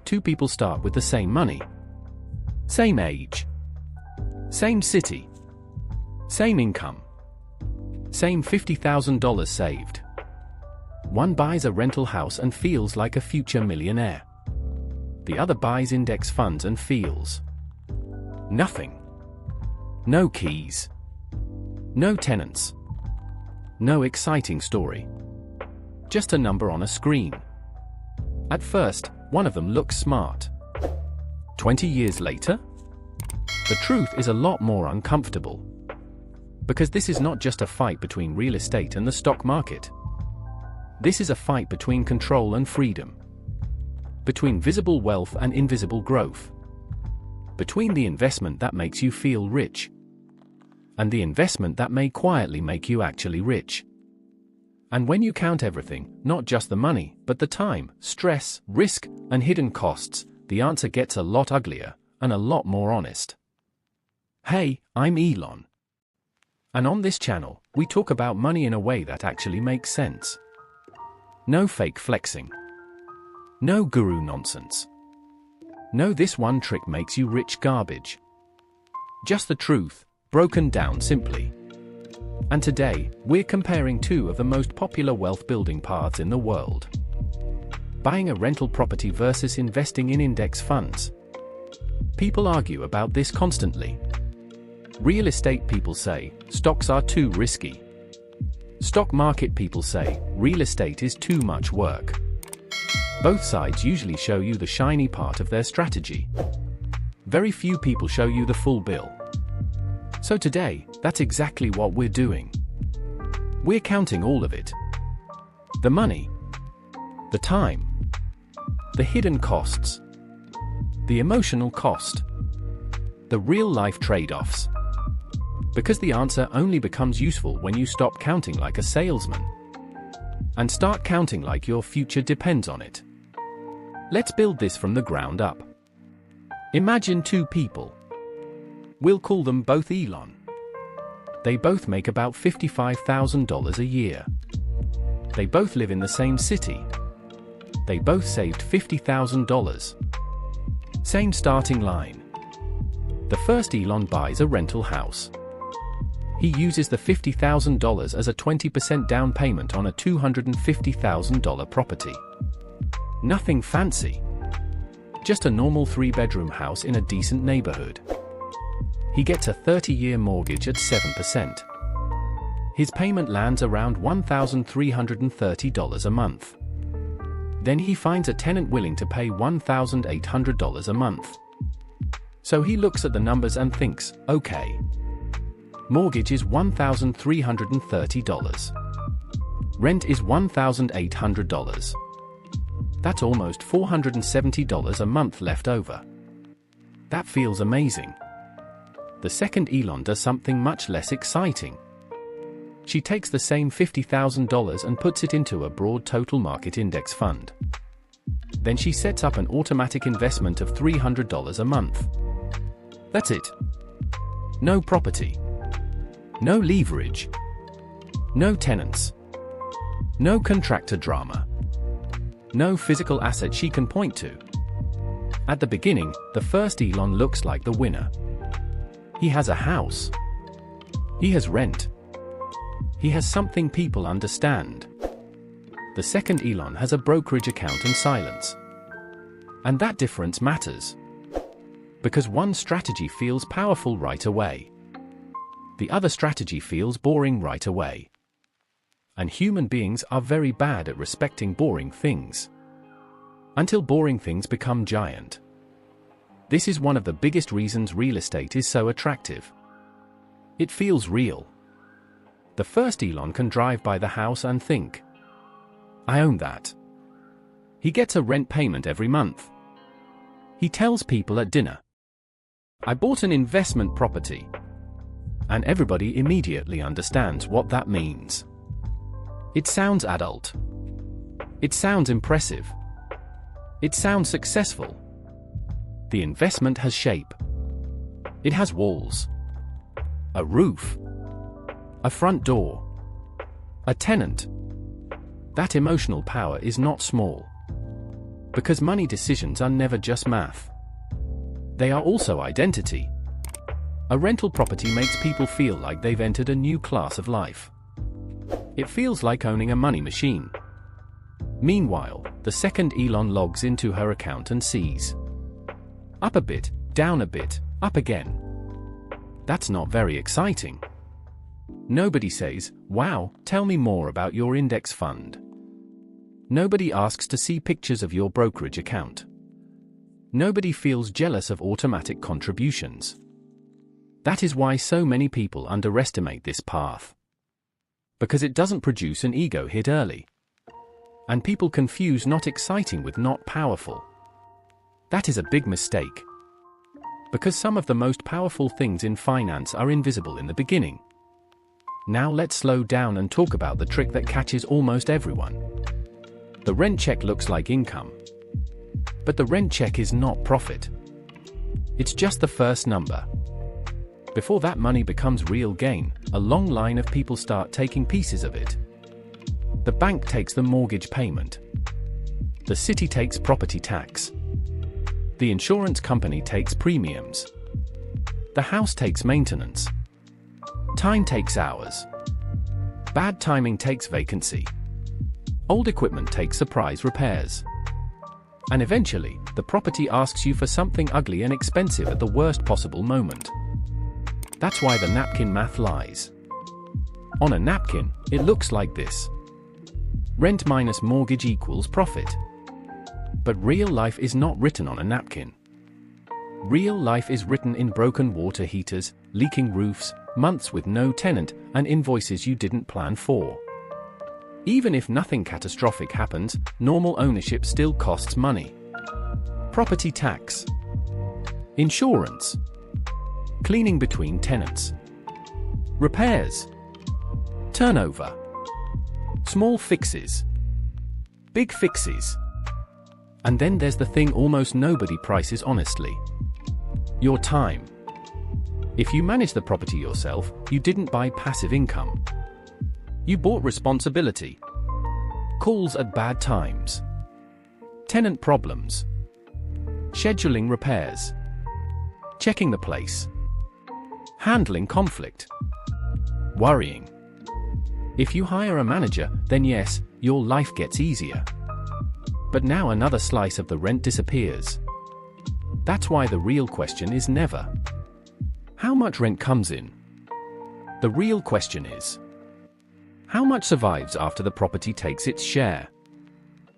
two people start with the same money, same age, same city, same income, same $50,000 saved. One buys a rental house and feels like a future millionaire. The other buys index funds and feels nothing. No keys. No tenants. No exciting story. Just a number on a screen. At first, one of them looks smart. 20 years later? The truth is a lot more uncomfortable. Because this is not just a fight between real estate and the stock market. This is a fight between control and freedom. Between visible wealth and invisible growth. Between the investment that makes you feel rich and the investment that may quietly make you actually rich. And when you count everything, not just the money, but the time, stress, risk, and hidden costs, the answer gets a lot uglier and a lot more honest. Hey, I'm Elon. And on this channel, we talk about money in a way that actually makes sense. No fake flexing. No guru nonsense. No this one trick makes you rich garbage. Just the truth, broken down simply. And today, we're comparing two of the most popular wealth-building paths in the world. Buying a rental property versus investing in index funds. People argue about this constantly. Real estate people say, stocks are too risky. Stock market people say, real estate is too much work. Both sides usually show you the shiny part of their strategy. Very few people show you the full bill. So today, that's exactly what we're doing. We're counting all of it. The money, the time, the hidden costs, the emotional cost, the real-life trade-offs. Because the answer only becomes useful when you stop counting like a salesman and start counting like your future depends on it. Let's build this from the ground up. Imagine two people. We'll call them both Elon. They both make about $55,000 a year. They both live in the same city. They both saved $50,000. Same starting line. The first Elon buys a rental house. He uses the $50,000 as a 20% down payment on a $250,000 property. Nothing fancy. Just a normal 3-bedroom house in a decent neighborhood. He gets a 30-year mortgage at 7%. His payment lands around $1,330 a month. Then he finds a tenant willing to pay $1,800 a month. So he looks at the numbers and thinks, okay. Mortgage is $1,330. Rent is $1,800. That's almost $470 a month left over. That feels amazing. The second Elon does something much less exciting. She takes the same $50,000 and puts it into a broad total market index fund. Then she sets up an automatic investment of $300 a month. That's it. No property. No leverage. No tenants. No contractor drama. No physical asset she can point to. At the beginning, the first Elon looks like the winner. He has a house. He has rent. He has something people understand. The second Elon has a brokerage account and silence. And that difference matters. Because one strategy feels powerful right away. The other strategy feels boring right away. And human beings are very bad at respecting boring things. Until boring things become giant. This is one of the biggest reasons real estate is so attractive. It feels real. The first Elon can drive by the house and think, I own that. He gets a rent payment every month. He tells people at dinner, I bought an investment property. And everybody immediately understands what that means. It sounds adult. It sounds impressive. It sounds successful. The investment has shape. It has walls. A roof. A front door. A tenant. That emotional power is not small. Because money decisions are never just math. They are also identity. A rental property makes people feel like they've entered a new class of life. It feels like owning a money machine. Meanwhile, the second Elon logs into her account and sees up a bit, down a bit, up again. That's not very exciting. Nobody says, "Wow, tell me more about your index fund." Nobody asks to see pictures of your brokerage account. Nobody feels jealous of automatic contributions. That is why so many people underestimate this path. Because it doesn't produce an ego hit early. And people confuse not exciting with not powerful. That is a big mistake. Because some of the most powerful things in finance are invisible in the beginning. Now let's slow down and talk about the trick that catches almost everyone. The rent check looks like income. But the rent check is not profit. It's just the first number. Before that money becomes real gain, a long line of people start taking pieces of it. The bank takes the mortgage payment. The city takes property tax. The insurance company takes premiums. The house takes maintenance. Time takes hours. Bad timing takes vacancy. Old equipment takes surprise repairs. And eventually, the property asks you for something ugly and expensive at the worst possible moment. That's why the napkin math lies. On a napkin, it looks like this. Rent minus mortgage equals profit. But real life is not written on a napkin. Real life is written in broken water heaters, leaking roofs, months with no tenant, and invoices you didn't plan for. Even if nothing catastrophic happens, normal ownership still costs money. Property tax. Insurance. Cleaning between tenants. Repairs. Turnover. Small fixes. Big fixes. And then there's the thing almost nobody prices honestly. Your time. If you manage the property yourself, you didn't buy passive income. You bought responsibility. Calls at bad times. Tenant problems. Scheduling repairs. Checking the place. Handling conflict. Worrying. If you hire a manager, then yes, your life gets easier. But now another slice of the rent disappears. That's why the real question is never how much rent comes in. The real question is how much survives after the property takes its share.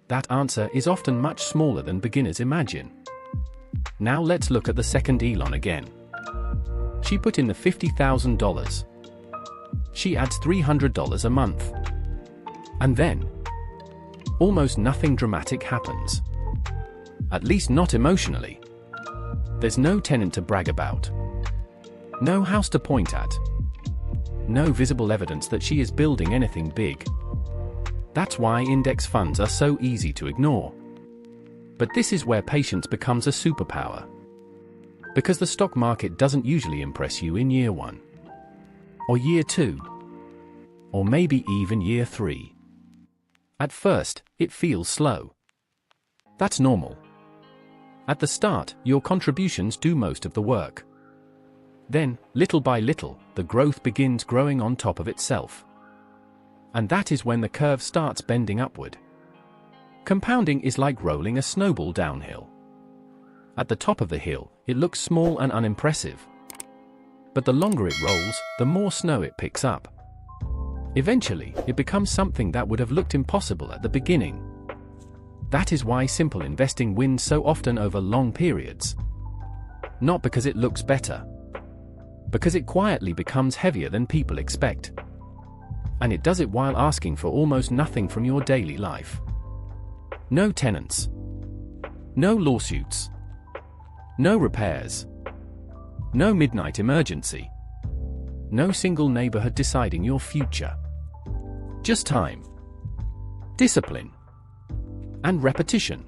That answer is often much smaller than beginners imagine. Now let's look at the second Elon again. She put in the $50,000. She adds $300 a month. And then almost nothing dramatic happens. At least not emotionally. There's no tenant to brag about. No house to point at. No visible evidence that she is building anything big. That's why index funds are so easy to ignore. But this is where patience becomes a superpower. Because the stock market doesn't usually impress you in year 1. Or year 2. Or maybe even year 3. At first, it feels slow. That's normal. At the start, your contributions do most of the work. Then, little by little, the growth begins growing on top of itself. And that is when the curve starts bending upward. Compounding is like rolling a snowball downhill. At the top of the hill, it looks small and unimpressive. But the longer it rolls, the more snow it picks up. Eventually, it becomes something that would have looked impossible at the beginning. That is why simple investing wins so often over long periods. Not because it looks better. Because it quietly becomes heavier than people expect. And it does it while asking for almost nothing from your daily life. No tenants. No lawsuits. No repairs. No midnight emergency. No single neighborhood deciding your future. Just time. Discipline. And repetition.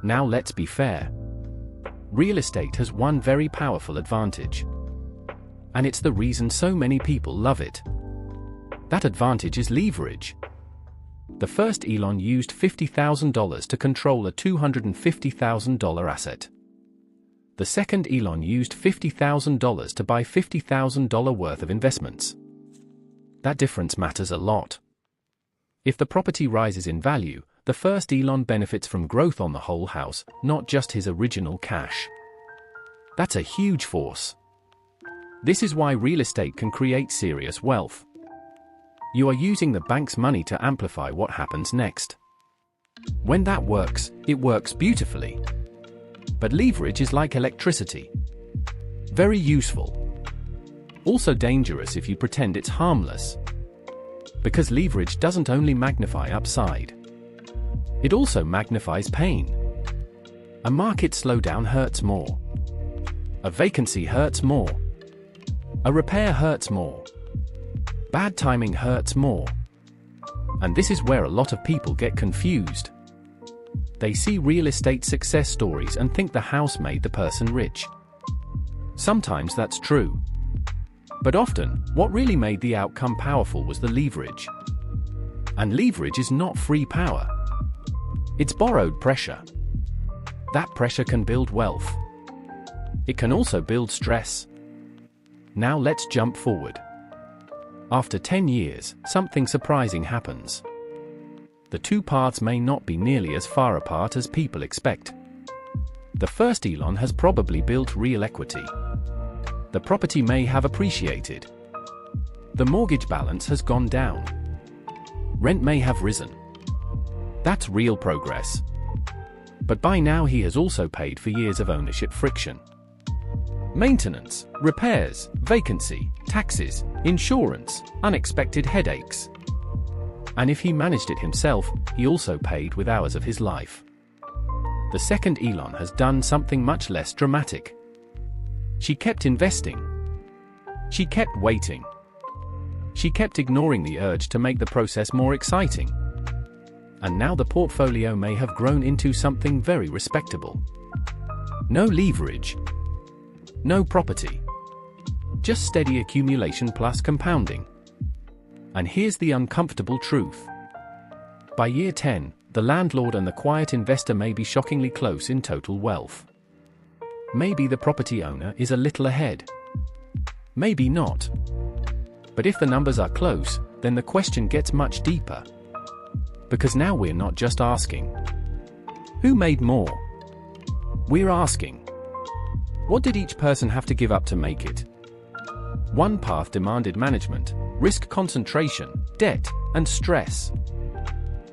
Now let's be fair. Real estate has one very powerful advantage. And it's the reason so many people love it. That advantage is leverage. The first Elon used $50,000 to control a $250,000 asset. The second Elon used $50,000 to buy $50,000 worth of investments. That difference matters a lot. If the property rises in value, the first Elon benefits from growth on the whole house, not just his original cash. That's a huge force. This is why real estate can create serious wealth. You are using the bank's money to amplify what happens next. When that works, it works beautifully. But leverage is like electricity. Very useful. Also dangerous if you pretend it's harmless. Because leverage doesn't only magnify upside. It also magnifies pain. A market slowdown hurts more. A vacancy hurts more. A repair hurts more. Bad timing hurts more. And this is where a lot of people get confused. They see real estate success stories and think the house made the person rich. Sometimes that's true. But often, what really made the outcome powerful was the leverage. And leverage is not free power. It's borrowed pressure. That pressure can build wealth. It can also build stress. Now let's jump forward. After 10 years, something surprising happens. The two paths may not be nearly as far apart as people expect. The first Elon has probably built real equity. The property may have appreciated. The mortgage balance has gone down. Rent may have risen. That's real progress. But by now he has also paid for years of ownership friction. Maintenance, repairs, vacancy, taxes, insurance, unexpected headaches. And if he managed it himself, he also paid with hours of his life. The second Elon has done something much less dramatic. She kept investing. She kept waiting. She kept ignoring the urge to make the process more exciting. And now the portfolio may have grown into something very respectable. No leverage. No property. Just steady accumulation plus compounding. And here's the uncomfortable truth. By year 10, the landlord and the quiet investor may be shockingly close in total wealth. Maybe the property owner is a little ahead. Maybe not. But if the numbers are close, then the question gets much deeper. Because now we're not just asking, who made more? We're asking, what did each person have to give up to make it? One path demanded management, risk concentration, debt, and stress.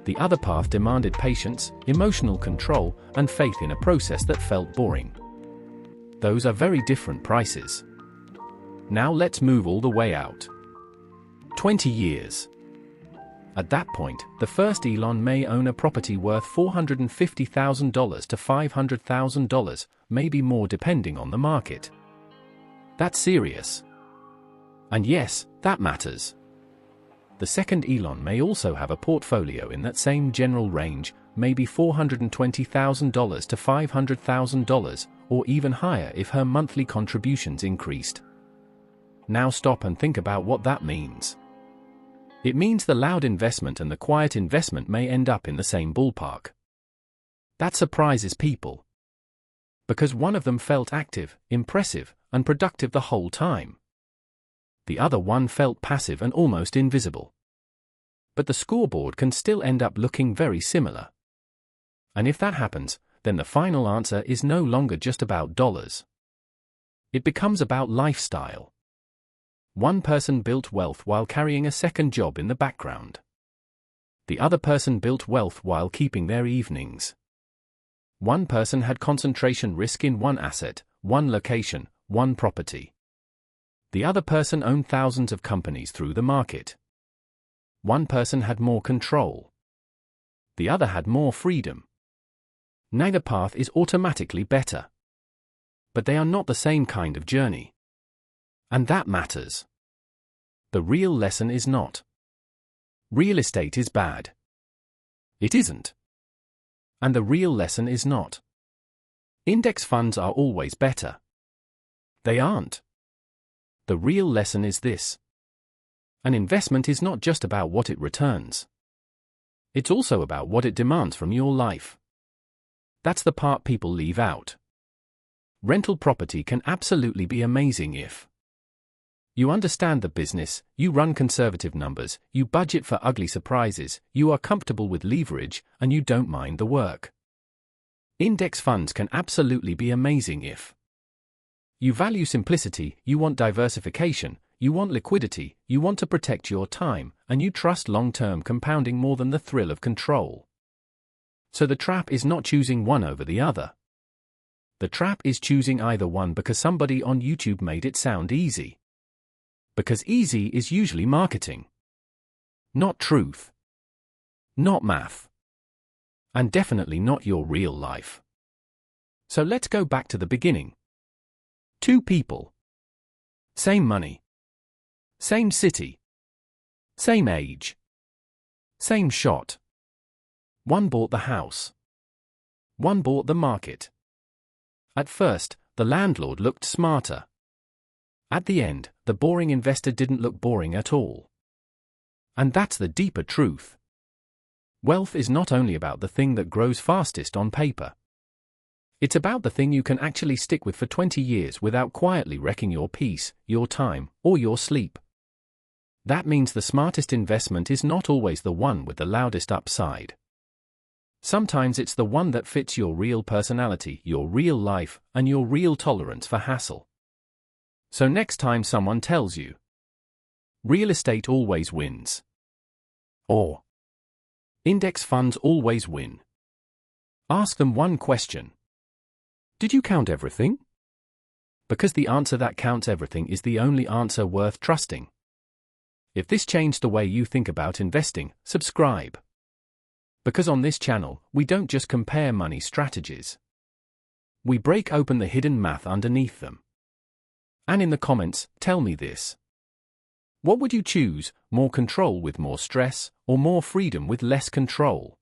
The other path demanded patience, emotional control, and faith in a process that felt boring. Those are very different prices. Now let's move all the way out. 20 years. At that point, the first Elon may own a property worth $450,000 to $500,000, maybe more depending on the market. That's serious. And yes, that matters. The second Elon may also have a portfolio in that same general range, maybe $420,000 to $500,000, or even higher if her monthly contributions increased. Now stop and think about what that means. It means the loud investment and the quiet investment may end up in the same ballpark. That surprises people. Because one of them felt active, impressive, and productive the whole time. The other one felt passive and almost invisible. But the scoreboard can still end up looking very similar. And if that happens, then the final answer is no longer just about dollars. It becomes about lifestyle. One person built wealth while carrying a second job in the background. The other person built wealth while keeping their evenings. One person had concentration risk in one asset, one location, one property. The other person owned thousands of companies through the market. One person had more control. The other had more freedom. Neither path is automatically better. But they are not the same kind of journey. And that matters. The real lesson is not, real estate is bad. It isn't. And the real lesson is not, index funds are always better. They aren't. The real lesson is this. An investment is not just about what it returns. It's also about what it demands from your life. That's the part people leave out. Rental property can absolutely be amazing if you understand the business, you run conservative numbers, you budget for ugly surprises, you are comfortable with leverage, and you don't mind the work. Index funds can absolutely be amazing if you value simplicity, you want diversification, you want liquidity, you want to protect your time, and you trust long-term compounding more than the thrill of control. So the trap is not choosing one over the other. The trap is choosing either one because somebody on YouTube made it sound easy. Because easy is usually marketing. Not truth. Not math. And definitely not your real life. So let's go back to the beginning. Two people. Same money. Same city. Same age. Same shot. One bought the house. One bought the market. At first, the landlord looked smarter. At the end, the boring investor didn't look boring at all. And that's the deeper truth. Wealth is not only about the thing that grows fastest on paper. It's about the thing you can actually stick with for 20 years without quietly wrecking your peace, your time, or your sleep. That means the smartest investment is not always the one with the loudest upside. Sometimes it's the one that fits your real personality, your real life, and your real tolerance for hassle. So next time someone tells you, real estate always wins, or index funds always win, ask them one question. Did you count everything? Because the answer that counts everything is the only answer worth trusting. If this changed the way you think about investing, subscribe. Because on this channel, we don't just compare money strategies. We break open the hidden math underneath them. And in the comments, tell me this. What would you choose, more control with more stress, or more freedom with less control?